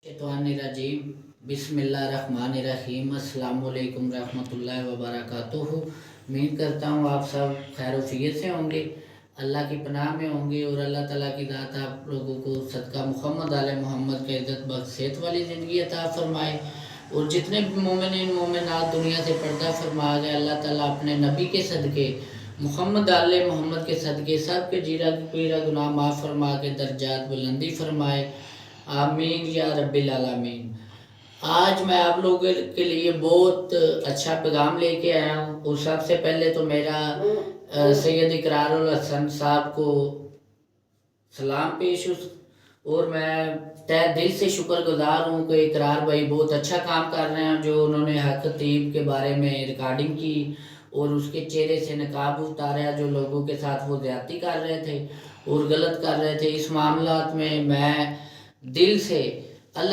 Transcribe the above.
शैतानिर्रजीम बिस्मिल्लाहिर्रहमानिर्रहीम अस्सलामुअलैकुम रहमतुल्लाहि व बरकातुहू। उम्मीद करता हूँ आप सब खैर वफियत से होंगे, अल्लाह की पनाह में होंगे और अल्लाह ताला की दात आप लोगों को सदका मुहम्मद आले मोहम्मद के इज़्ज़त बख्श सेहत वाली ज़िंदगी अता फरमाए। और जितने भी मोमिन मोमिनात दुनिया से पर्दा फरमा गए, अल्लाह ताला अपने नबी के सदके मुहम्मद आले मोहम्मद के सदके सब के जीरा पीरा गुनाह माफ़ फरमा के दर्जात बुलंदी फरमाए, आमीन या रब्बिल आलमीन। आज मैं आप लोगों के लिए बहुत अच्छा पैगाम लेके आया हूँ। और सबसे पहले तो मेरा सैयद इकरारुल हसन साहब को सलाम पेश और मैं तहे दिल से शुक्रगुजार हूँ कि इकरार भाई बहुत अच्छा काम कर रहे हैं। जो उन्होंने हक खतीब के बारे में रिकॉर्डिंग की और उसके चेहरे से नकाब उतारा, जो लोगों के साथ वो ज़्यादती कर रहे थे और गलत कर रहे थे, इस मामलात में मैं दिल से